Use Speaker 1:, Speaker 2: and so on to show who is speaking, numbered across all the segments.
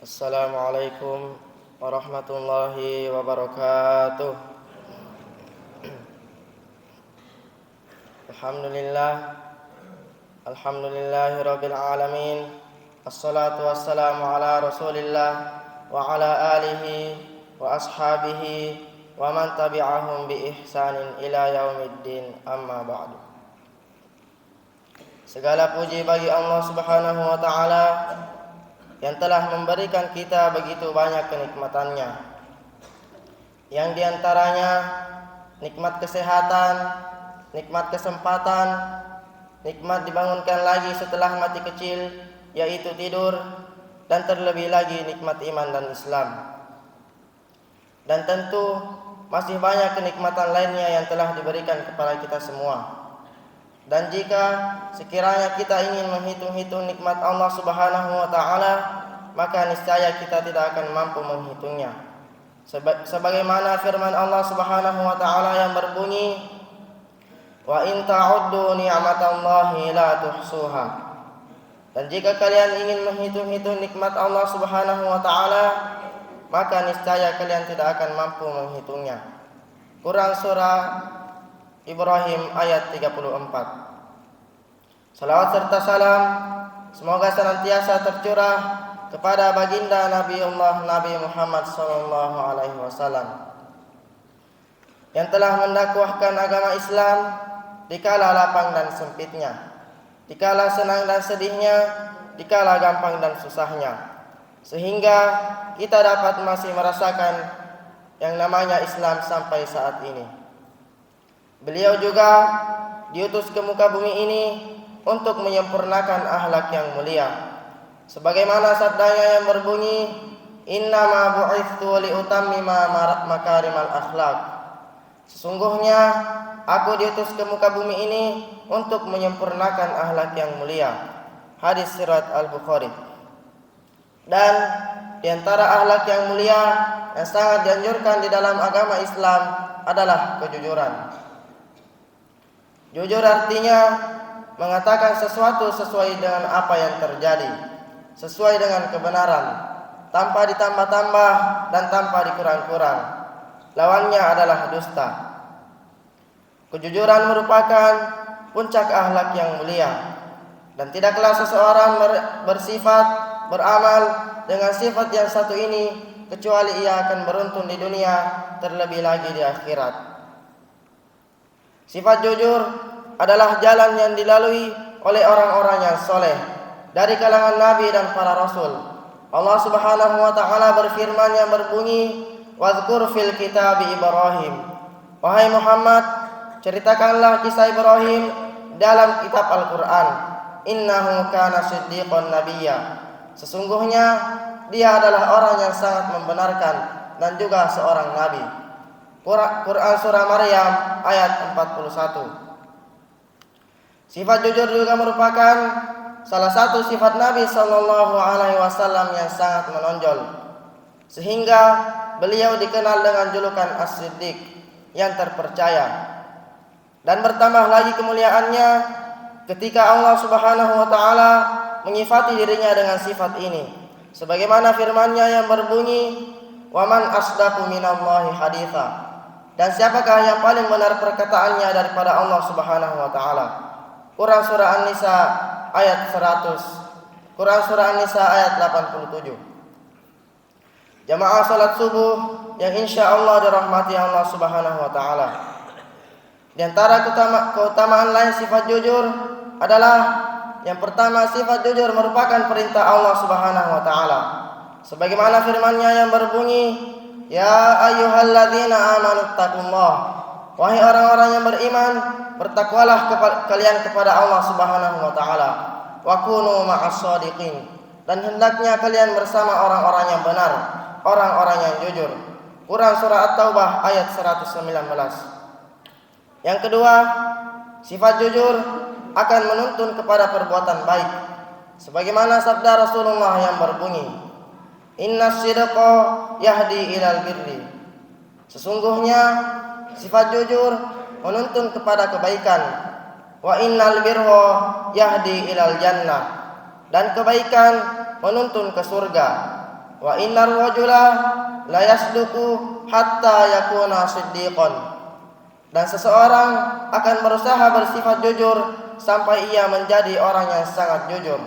Speaker 1: Assalamualaikum warahmatullahi wabarakatuh. Alhamdulillah, alhamdulillahirabbil alamin. Assalatu wassalamu ala Rasulillah wa ala alihi wa ashabihi wa man tabi'ahum bi ihsanin ila yaumiddin, amma ba'du. Segala puji bagi Allah Subhanahu wa taala yang telah memberikan kita begitu banyak kenikmatannya, yang diantaranya nikmat kesehatan, nikmat kesempatan, nikmat dibangunkan lagi setelah mati kecil, yaitu tidur, dan terlebih lagi nikmat iman dan Islam. Dan tentu masih banyak kenikmatan lainnya yang telah diberikan kepada kita semua. Dan jika sekiranya kita ingin menghitung-hitung nikmat Allah Subhanahu wa taala, maka niscaya kita tidak akan mampu menghitungnya. Sebagaimana firman Allah Subhanahu wa taala yang berbunyi, "Wa in ta'uddu ni'matallahi la tuhsuha." Dan jika kalian ingin menghitung-hitung nikmat Allah Subhanahu wa taala, maka niscaya kalian tidak akan mampu menghitungnya. Quran surah Ibrahim ayat 34. Salawat serta salam semoga senantiasa tercurah kepada baginda Nabiullah Nabi Muhammad sallallahu alaihi wasallam yang telah mendakwahkan agama Islam dikala lapang dan sempitnya, dikala senang dan sedihnya, dikala gampang dan susahnya, sehingga kita dapat masih merasakan yang namanya Islam sampai saat ini. Beliau juga diutus ke muka bumi ini untuk menyempurnakan akhlak yang mulia. Sebagaimana sabdanya yang berbunyi, "Innama bu'itsu liutammima makarimal akhlak." Sesungguhnya aku diutus ke muka bumi ini untuk menyempurnakan akhlak yang mulia. Hadis riwayat Al-Bukhari. Dan di antara akhlak yang mulia yang sangat dianjurkan di dalam agama Islam adalah kejujuran. Jujur artinya mengatakan sesuatu sesuai dengan apa yang terjadi, sesuai dengan kebenaran, tanpa ditambah-tambah dan tanpa dikurang-kurang. Lawannya adalah dusta. Kejujuran merupakan puncak akhlak yang mulia, dan tidaklah seseorang bersifat beramal dengan sifat yang satu ini kecuali ia akan beruntun di dunia, terlebih lagi di akhirat. Sifat jujur adalah jalan yang dilalui oleh orang-orang yang soleh dari kalangan nabi dan para rasul. Allah Subhanahu wa taala berfirman yang berbunyi, "Wazkur fil kitabi Ibrahim." Wahai Muhammad, ceritakanlah kisah Ibrahim dalam kitab Al-Qur'an. Innahu kana siddiqan nabiyya. Sesungguhnya dia adalah orang yang sangat membenarkan dan juga seorang nabi. Quran surah Maryam ayat 41. Sifat jujur juga merupakan salah satu sifat Nabi sallallahu alaihi wasallam yang sangat menonjol, sehingga beliau dikenal dengan julukan As-Siddiq, yang terpercaya. Dan bertambah lagi kemuliaannya ketika Allah Subhanahu wa taala menyifati dirinya dengan sifat ini. Sebagaimana firman-Nya yang berbunyi, "Wa man asdaqu minallahi haditsa." Dan siapakah yang paling benar perkataannya daripada Allah Subhanahu wa taala? Quran surah An-Nisa ayat 100. Quran surah An-Nisa ayat 87. Jamaah salat subuh yang insyaallah dirahmati Allah Subhanahu wa taala. Di antara keutamaan lain sifat jujur adalah yang pertama, sifat jujur merupakan perintah Allah Subhanahu wa taala. Sebagaimana firman-Nya yang berbunyi, "Ya ayyuhalladzina amanu taqullah." Wahai orang-orang yang beriman, bertakwalah kalian kepada Allah Subhanahu wa taala. Wa kunu ma'as shadiqin. Dan hendaknya kalian bersama orang-orang yang benar, orang-orang yang jujur. Quran surah At-Taubah ayat 119. Yang kedua, sifat jujur akan menuntun kepada perbuatan baik. Sebagaimana sabda Rasulullah yang berbunyi, "Innas sidqa yahdi ilal birri." Sesungguhnya sifat jujur menuntun kepada kebaikan. Wa innal birra yahdi ilal jannah. Dan kebaikan menuntun ke surga. Wa innar rajula la yasduqu hatta yakuna siddiqan. Dan seseorang akan berusaha bersifat jujur sampai ia menjadi orang yang sangat jujur.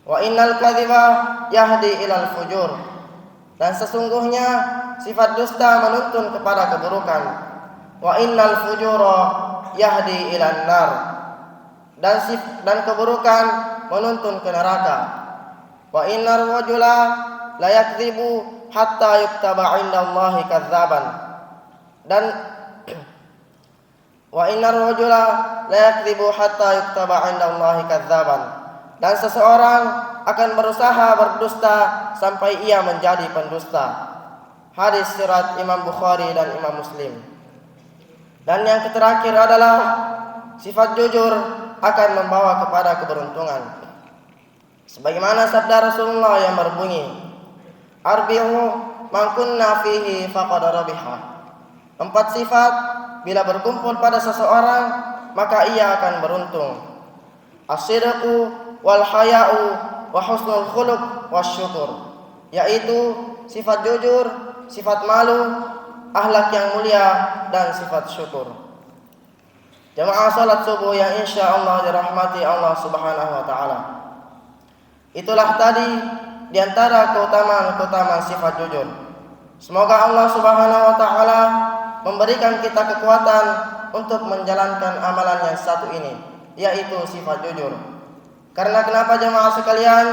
Speaker 1: Wa innal kadhiba yahdi ilal fujur. Dan sesungguhnya sifat dusta menuntun kepada keburukan. Wa innal fujura yahdi ilan nar. Dan keburukan menuntun ke neraka. Wa innar rajula la yakdzibu hatta yuktaba 'indallahi kadzaban. Dan wa innar rajula la yakdzibu hatta yuktaba 'indallahi kadzaban. Dan seseorang akan berusaha berdusta sampai ia menjadi pendusta. Hadis riwayat Imam Bukhari dan Imam Muslim. Dan yang terakhir adalah sifat jujur akan membawa kepada keberuntungan. Sebagaimana sabda Rasulullah yang berbunyi, "Arbi'u man kunna fihi faqad rabiha." 4 sifat bila berkumpul pada seseorang maka ia akan beruntung. As-sidqu wal haya'u wa husnul khuluq wasyukur, yaitu sifat jujur, sifat malu, akhlak yang mulia dan sifat syukur. Jamaah salat subuh yang insyaallah dirahmati Allah Subhanahu wa taala. Itulah tadi di antara keutamaan sifat jujur. Semoga Allah Subhanahu wa taala memberikan kita kekuatan untuk menjalankan amalan yang satu ini, yaitu sifat jujur. Karena kenapa jemaah sekalian?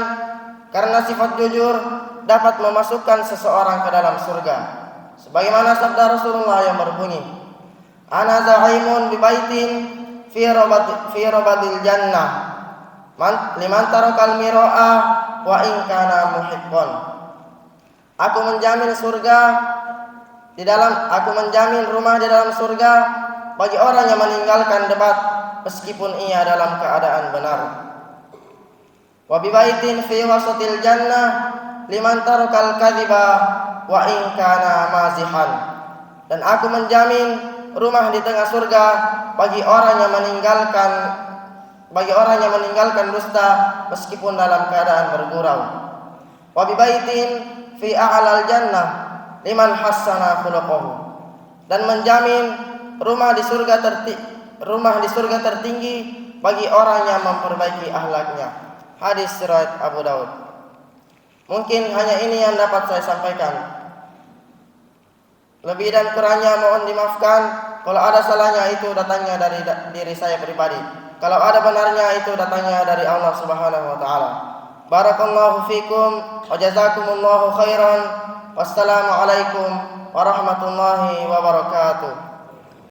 Speaker 1: Karena sifat jujur dapat memasukkan seseorang ke dalam surga. Sebagaimana sabda Rasulullah yang berbunyi, "Ana za'imun bi baitin fi rabadil jannah liman tarakal mira'a wa in kana muhibbon." Aku menjamin rumah di dalam surga bagi orang yang meninggalkan debat meskipun ia dalam keadaan benar. Wa bi baitin fi wasatil jannah liman tarakal kadhiba wa in kana mazihan. Dan aku menjamin rumah di tengah surga bagi orang yang meninggalkan dusta meskipun dalam keadaan bergurau. Wa bi baitin fi a'lal jannah liman hassana khuluquhu. Dan menjamin rumah di surga tertinggi bagi orang yang memperbaiki akhlaknya. Hadis riwayat Abu Daud. Mungkin hanya ini yang dapat saya sampaikan. Lebih dan kurangnya mohon dimaafkan. Kalau ada salahnya itu datangnya dari diri saya pribadi. Kalau ada benarnya itu datangnya dari Allah Subhanahu wa taala. Barakallahu fikum wa jazakumullahu khairan. Wassalamualaikum warahmatullahi wabarakatuh.